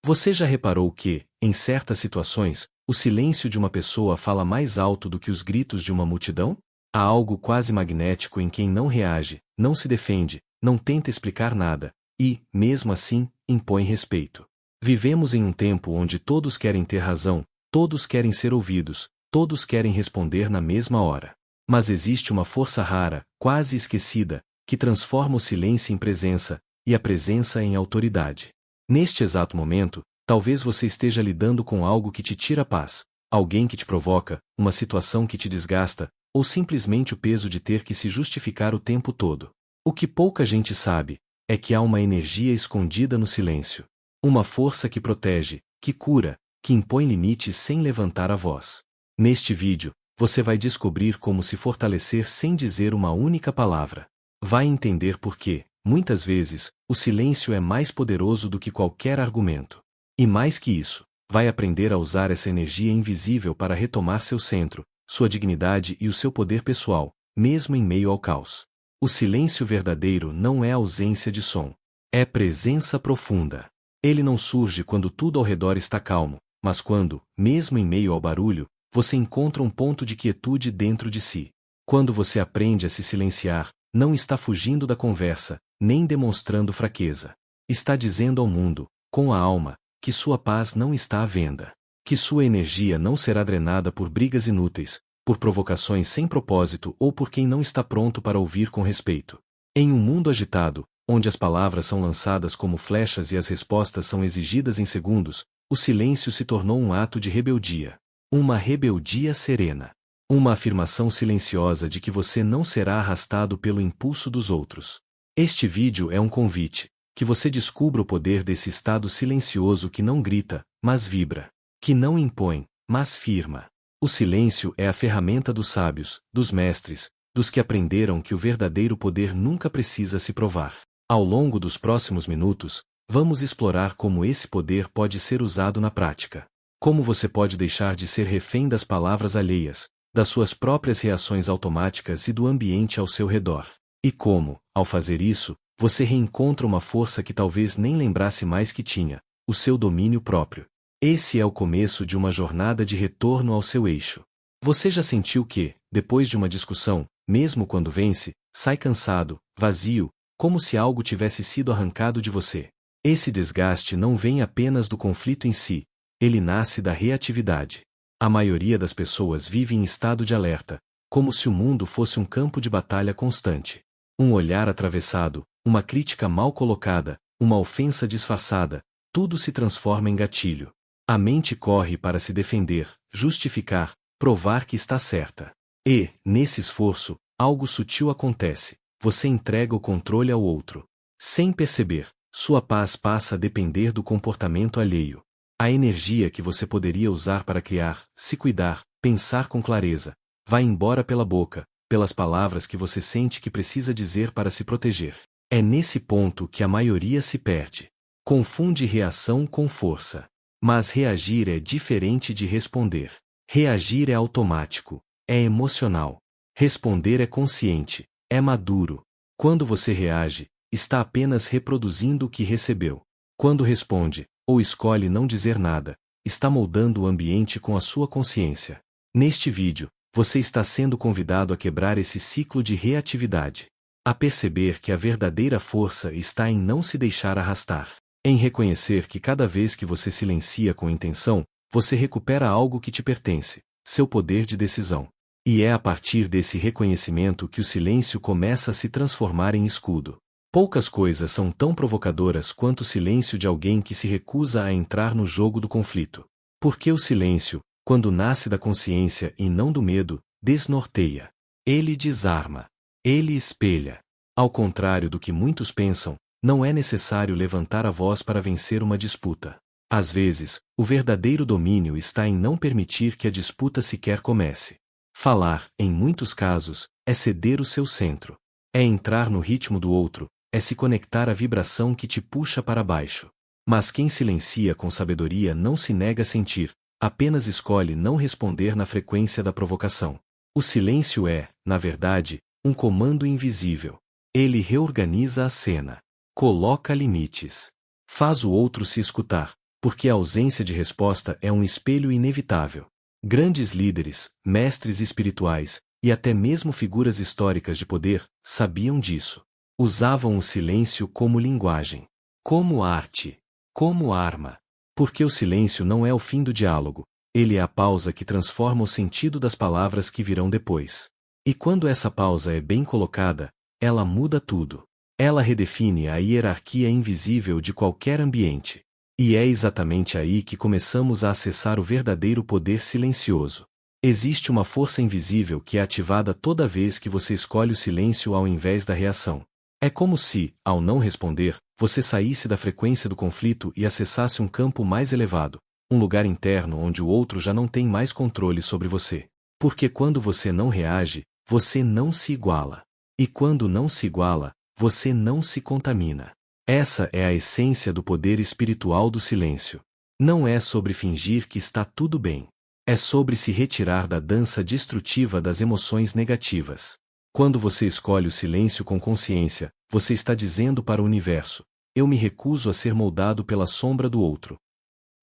Você já reparou que, em certas situações, o silêncio de uma pessoa fala mais alto do que os gritos de uma multidão? Há algo quase magnético em quem não reage, não se defende, não tenta explicar nada, e, mesmo assim, impõe respeito. Vivemos em um tempo onde todos querem ter razão, todos querem ser ouvidos, todos querem responder na mesma hora. Mas existe uma força rara, quase esquecida, que transforma o silêncio em presença, e a presença em autoridade. Neste exato momento, talvez você esteja lidando com algo que te tira a paz, alguém que te provoca, uma situação que te desgasta, ou simplesmente o peso de ter que se justificar o tempo todo. O que pouca gente sabe é que há uma energia escondida no silêncio. Uma força que protege, que cura, que impõe limites sem levantar a voz. Neste vídeo, você vai descobrir como se fortalecer sem dizer uma única palavra. Vai entender por que, muitas vezes, o silêncio é mais poderoso do que qualquer argumento. E mais que isso, vai aprender a usar essa energia invisível para retomar seu centro, sua dignidade e o seu poder pessoal, mesmo em meio ao caos. O silêncio verdadeiro não é ausência de som. É presença profunda. Ele não surge quando tudo ao redor está calmo, mas quando, mesmo em meio ao barulho, você encontra um ponto de quietude dentro de si. Quando você aprende a se silenciar, não está fugindo da conversa, nem demonstrando fraqueza. Está dizendo ao mundo, com a alma, que sua paz não está à venda. Que sua energia não será drenada por brigas inúteis, por provocações sem propósito ou por quem não está pronto para ouvir com respeito. Em um mundo agitado, onde as palavras são lançadas como flechas e as respostas são exigidas em segundos, o silêncio se tornou um ato de rebeldia. Uma rebeldia serena. Uma afirmação silenciosa de que você não será arrastado pelo impulso dos outros. Este vídeo é um convite, que você descubra o poder desse estado silencioso que não grita, mas vibra. Que não impõe, mas firma. O silêncio é a ferramenta dos sábios, dos mestres, dos que aprenderam que o verdadeiro poder nunca precisa se provar. Ao longo dos próximos minutos, vamos explorar como esse poder pode ser usado na prática. Como você pode deixar de ser refém das palavras alheias, das suas próprias reações automáticas e do ambiente ao seu redor. E como, ao fazer isso, você reencontra uma força que talvez nem lembrasse mais que tinha, o seu domínio próprio. Esse é o começo de uma jornada de retorno ao seu eixo. Você já sentiu que, depois de uma discussão, mesmo quando vence, sai cansado, vazio, como se algo tivesse sido arrancado de você? Esse desgaste não vem apenas do conflito em si, ele nasce da reatividade. A maioria das pessoas vive em estado de alerta, como se o mundo fosse um campo de batalha constante. Um olhar atravessado, uma crítica mal colocada, uma ofensa disfarçada, tudo se transforma em gatilho. A mente corre para se defender, justificar, provar que está certa. E, nesse esforço, algo sutil acontece. Você entrega o controle ao outro. Sem perceber, sua paz passa a depender do comportamento alheio. A energia que você poderia usar para criar, se cuidar, pensar com clareza, vai embora pela boca, pelas palavras que você sente que precisa dizer para se proteger. É nesse ponto que a maioria se perde. Confunde reação com força. Mas reagir é diferente de responder. Reagir é automático, é emocional. Responder é consciente, é maduro. Quando você reage, está apenas reproduzindo o que recebeu. Quando responde, ou escolhe não dizer nada, está moldando o ambiente com a sua consciência. Neste vídeo, você está sendo convidado a quebrar esse ciclo de reatividade. A perceber que a verdadeira força está em não se deixar arrastar. Em reconhecer que cada vez que você silencia com intenção, você recupera algo que te pertence, seu poder de decisão. E é a partir desse reconhecimento que o silêncio começa a se transformar em escudo. Poucas coisas são tão provocadoras quanto o silêncio de alguém que se recusa a entrar no jogo do conflito. Porque o silêncio, quando nasce da consciência e não do medo, desnorteia. Ele desarma. Ele espelha. Ao contrário do que muitos pensam, não é necessário levantar a voz para vencer uma disputa. Às vezes, o verdadeiro domínio está em não permitir que a disputa sequer comece. Falar, em muitos casos, é ceder o seu centro. É entrar no ritmo do outro, é se conectar à vibração que te puxa para baixo. Mas quem silencia com sabedoria não se nega a sentir, apenas escolhe não responder na frequência da provocação. O silêncio é, na verdade, um comando invisível. Ele reorganiza a cena. Coloca limites. Faz o outro se escutar, porque a ausência de resposta é um espelho inevitável. Grandes líderes, mestres espirituais, e até mesmo figuras históricas de poder, sabiam disso. Usavam o silêncio como linguagem, como arte, como arma. Porque o silêncio não é o fim do diálogo, ele é a pausa que transforma o sentido das palavras que virão depois. E quando essa pausa é bem colocada, ela muda tudo. Ela redefine a hierarquia invisível de qualquer ambiente. E é exatamente aí que começamos a acessar o verdadeiro poder silencioso. Existe uma força invisível que é ativada toda vez que você escolhe o silêncio ao invés da reação. É como se, ao não responder, você saísse da frequência do conflito e acessasse um campo mais elevado, um lugar interno onde o outro já não tem mais controle sobre você. Porque quando você não reage, você não se iguala. E quando não se iguala, você não se contamina. Essa é a essência do poder espiritual do silêncio. Não é sobre fingir que está tudo bem. É sobre se retirar da dança destrutiva das emoções negativas. Quando você escolhe o silêncio com consciência, você está dizendo para o universo: eu me recuso a ser moldado pela sombra do outro.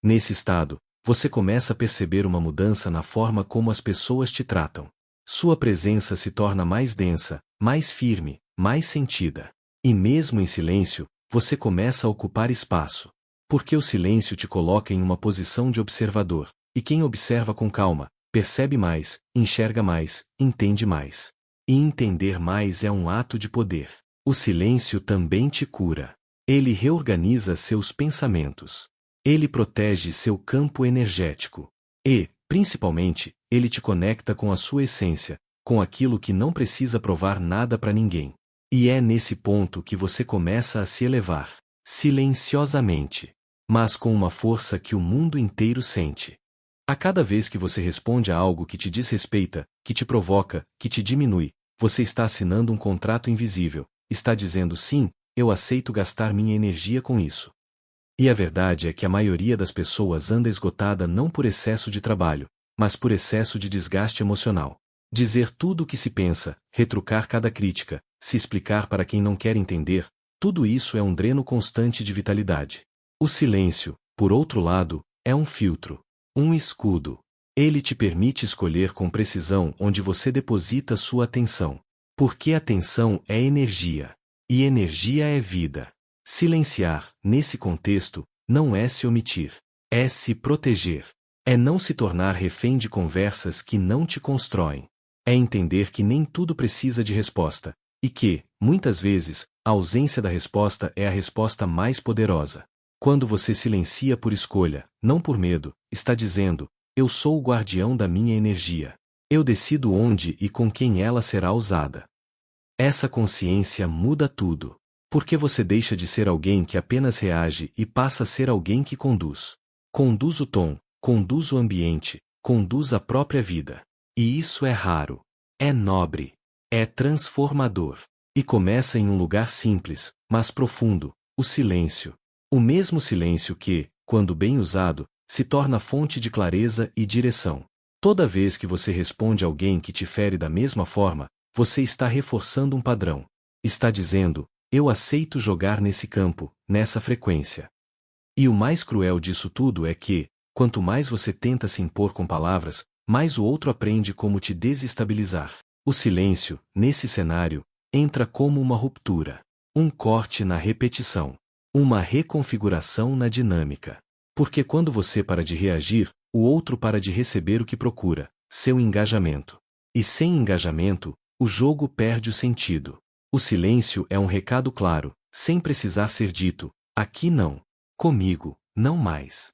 Nesse estado, você começa a perceber uma mudança na forma como as pessoas te tratam. Sua presença se torna mais densa, mais firme, mais sentida. E mesmo em silêncio, você começa a ocupar espaço. Porque o silêncio te coloca em uma posição de observador, e quem observa com calma, percebe mais, enxerga mais, entende mais. E entender mais é um ato de poder. O silêncio também te cura. Ele reorganiza seus pensamentos. Ele protege seu campo energético. E, principalmente, ele te conecta com a sua essência, com aquilo que não precisa provar nada para ninguém. E é nesse ponto que você começa a se elevar, silenciosamente, mas com uma força que o mundo inteiro sente. A cada vez que você responde a algo que te desrespeita, que te provoca, que te diminui, você está assinando um contrato invisível, está dizendo sim, eu aceito gastar minha energia com isso. E a verdade é que a maioria das pessoas anda esgotada não por excesso de trabalho, mas por excesso de desgaste emocional. Dizer tudo o que se pensa, retrucar cada crítica, se explicar para quem não quer entender, tudo isso é um dreno constante de vitalidade. O silêncio, por outro lado, é um filtro, um escudo. Ele te permite escolher com precisão onde você deposita sua atenção. Porque atenção é energia. E energia é vida. Silenciar, nesse contexto, não é se omitir. É se proteger. É não se tornar refém de conversas que não te constroem. É entender que nem tudo precisa de resposta. E que, muitas vezes, a ausência da resposta é a resposta mais poderosa. Quando você silencia por escolha, não por medo, está dizendo: eu sou o guardião da minha energia. Eu decido onde e com quem ela será usada. Essa consciência muda tudo. Porque você deixa de ser alguém que apenas reage e passa a ser alguém que conduz. Conduz o tom, conduz o ambiente, conduz a própria vida. E isso é raro. É nobre. É transformador. E começa em um lugar simples, mas profundo, o silêncio. O mesmo silêncio que, quando bem usado, se torna fonte de clareza e direção. Toda vez que você responde a alguém que te fere da mesma forma, você está reforçando um padrão. Está dizendo: eu aceito jogar nesse campo, nessa frequência. E o mais cruel disso tudo é que, quanto mais você tenta se impor com palavras, mais o outro aprende como te desestabilizar. O silêncio, nesse cenário, entra como uma ruptura. Um corte na repetição. Uma reconfiguração na dinâmica. Porque quando você para de reagir, o outro para de receber o que procura, seu engajamento. E sem engajamento, o jogo perde o sentido. O silêncio é um recado claro, sem precisar ser dito: aqui não. Comigo, não mais.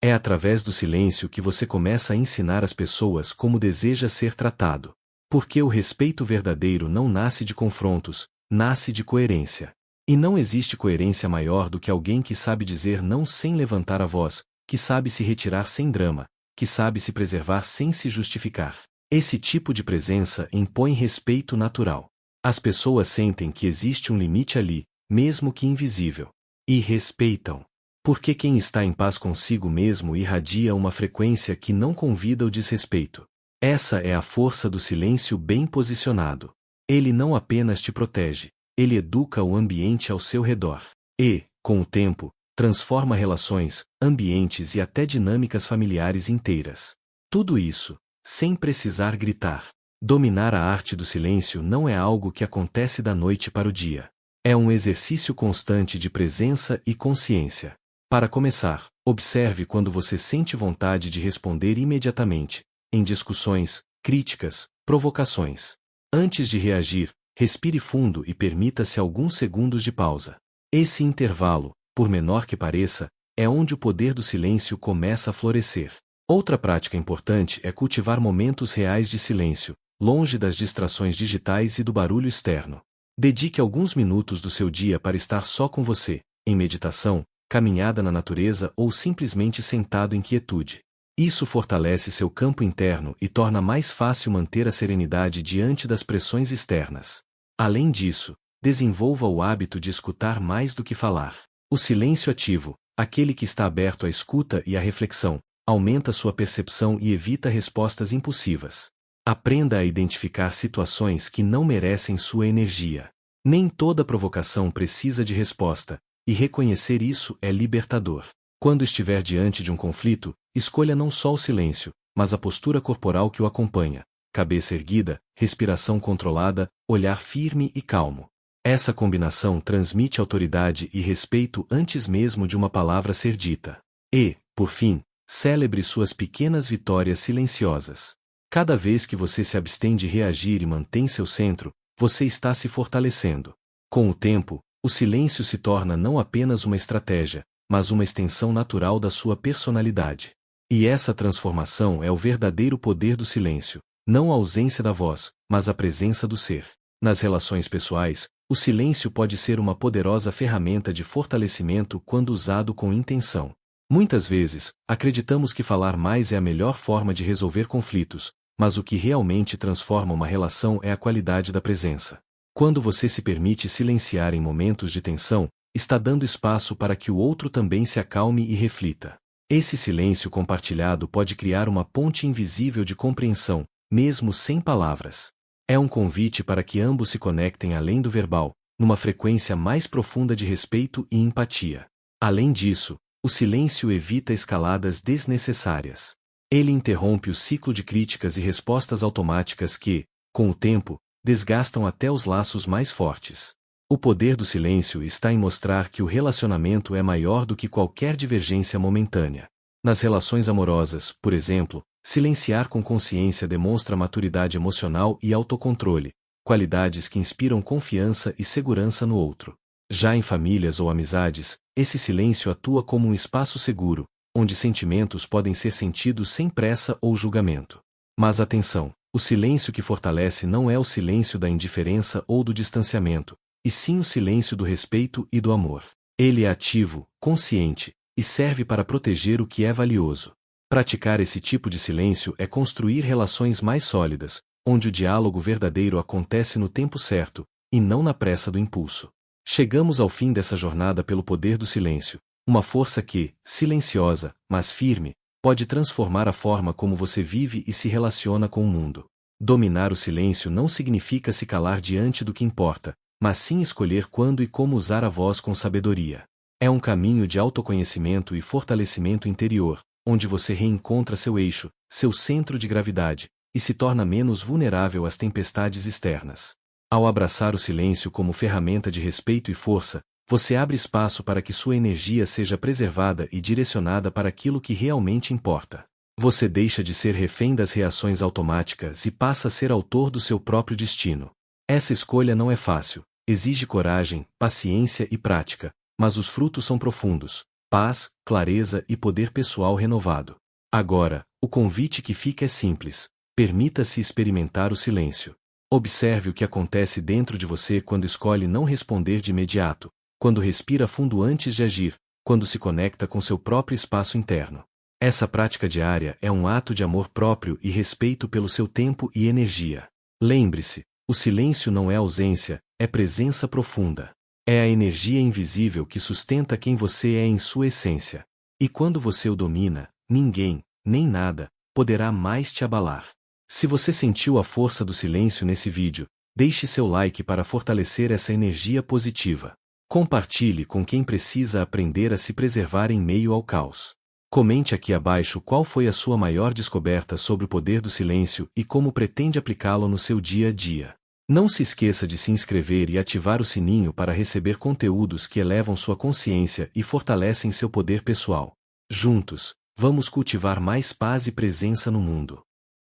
É através do silêncio que você começa a ensinar as pessoas como deseja ser tratado. Porque o respeito verdadeiro não nasce de confrontos, nasce de coerência. E não existe coerência maior do que alguém que sabe dizer não sem levantar a voz, que sabe se retirar sem drama, que sabe se preservar sem se justificar. Esse tipo de presença impõe respeito natural. As pessoas sentem que existe um limite ali, mesmo que invisível. E respeitam. Porque quem está em paz consigo mesmo irradia uma frequência que não convida o desrespeito. Essa é a força do silêncio bem posicionado. Ele não apenas te protege, ele educa o ambiente ao seu redor. E, com o tempo, transforma relações, ambientes e até dinâmicas familiares inteiras. Tudo isso, sem precisar gritar. Dominar a arte do silêncio não é algo que acontece da noite para o dia. É um exercício constante de presença e consciência. Para começar, observe quando você sente vontade de responder imediatamente, em discussões, críticas, provocações. Antes de reagir, respire fundo e permita-se alguns segundos de pausa. Esse intervalo, por menor que pareça, é onde o poder do silêncio começa a florescer. Outra prática importante é cultivar momentos reais de silêncio, longe das distrações digitais e do barulho externo. Dedique alguns minutos do seu dia para estar só com você, em meditação, caminhada na natureza ou simplesmente sentado em quietude. Isso fortalece seu campo interno e torna mais fácil manter a serenidade diante das pressões externas. Além disso, desenvolva o hábito de escutar mais do que falar. O silêncio ativo, aquele que está aberto à escuta e à reflexão, aumenta sua percepção e evita respostas impulsivas. Aprenda a identificar situações que não merecem sua energia. Nem toda provocação precisa de resposta, e reconhecer isso é libertador. Quando estiver diante de um conflito, escolha não só o silêncio, mas a postura corporal que o acompanha. Cabeça erguida, respiração controlada, olhar firme e calmo. Essa combinação transmite autoridade e respeito antes mesmo de uma palavra ser dita. E, por fim, celebre suas pequenas vitórias silenciosas. Cada vez que você se abstém de reagir e mantém seu centro, você está se fortalecendo. Com o tempo, o silêncio se torna não apenas uma estratégia, mas uma extensão natural da sua personalidade. E essa transformação é o verdadeiro poder do silêncio, não a ausência da voz, mas a presença do ser. Nas relações pessoais, o silêncio pode ser uma poderosa ferramenta de fortalecimento quando usado com intenção. Muitas vezes, acreditamos que falar mais é a melhor forma de resolver conflitos, mas o que realmente transforma uma relação é a qualidade da presença. Quando você se permite silenciar em momentos de tensão, está dando espaço para que o outro também se acalme e reflita. Esse silêncio compartilhado pode criar uma ponte invisível de compreensão, mesmo sem palavras. É um convite para que ambos se conectem além do verbal, numa frequência mais profunda de respeito e empatia. Além disso, o silêncio evita escaladas desnecessárias. Ele interrompe o ciclo de críticas e respostas automáticas que, com o tempo, desgastam até os laços mais fortes. O poder do silêncio está em mostrar que o relacionamento é maior do que qualquer divergência momentânea. Nas relações amorosas, por exemplo, silenciar com consciência demonstra maturidade emocional e autocontrole, qualidades que inspiram confiança e segurança no outro. Já em famílias ou amizades, esse silêncio atua como um espaço seguro, onde sentimentos podem ser sentidos sem pressa ou julgamento. Mas atenção, o silêncio que fortalece não é o silêncio da indiferença ou do distanciamento, e sim o silêncio do respeito e do amor. Ele é ativo, consciente, e serve para proteger o que é valioso. Praticar esse tipo de silêncio é construir relações mais sólidas, onde o diálogo verdadeiro acontece no tempo certo, e não na pressa do impulso. Chegamos ao fim dessa jornada pelo poder do silêncio, uma força que, silenciosa, mas firme, pode transformar a forma como você vive e se relaciona com o mundo. Dominar o silêncio não significa se calar diante do que importa, mas sim escolher quando e como usar a voz com sabedoria. É um caminho de autoconhecimento e fortalecimento interior, onde você reencontra seu eixo, seu centro de gravidade, e se torna menos vulnerável às tempestades externas. Ao abraçar o silêncio como ferramenta de respeito e força, você abre espaço para que sua energia seja preservada e direcionada para aquilo que realmente importa. Você deixa de ser refém das reações automáticas e passa a ser autor do seu próprio destino. Essa escolha não é fácil, exige coragem, paciência e prática, mas os frutos são profundos: paz, clareza e poder pessoal renovado. Agora, o convite que fica é simples: permita-se experimentar o silêncio. Observe o que acontece dentro de você quando escolhe não responder de imediato, quando respira fundo antes de agir, quando se conecta com seu próprio espaço interno. Essa prática diária é um ato de amor próprio e respeito pelo seu tempo e energia. Lembre-se, o silêncio não é ausência, é presença profunda. É a energia invisível que sustenta quem você é em sua essência. E quando você o domina, ninguém, nem nada, poderá mais te abalar. Se você sentiu a força do silêncio nesse vídeo, deixe seu like para fortalecer essa energia positiva. Compartilhe com quem precisa aprender a se preservar em meio ao caos. Comente aqui abaixo qual foi a sua maior descoberta sobre o poder do silêncio e como pretende aplicá-lo no seu dia a dia. Não se esqueça de se inscrever e ativar o sininho para receber conteúdos que elevam sua consciência e fortalecem seu poder pessoal. Juntos, vamos cultivar mais paz e presença no mundo.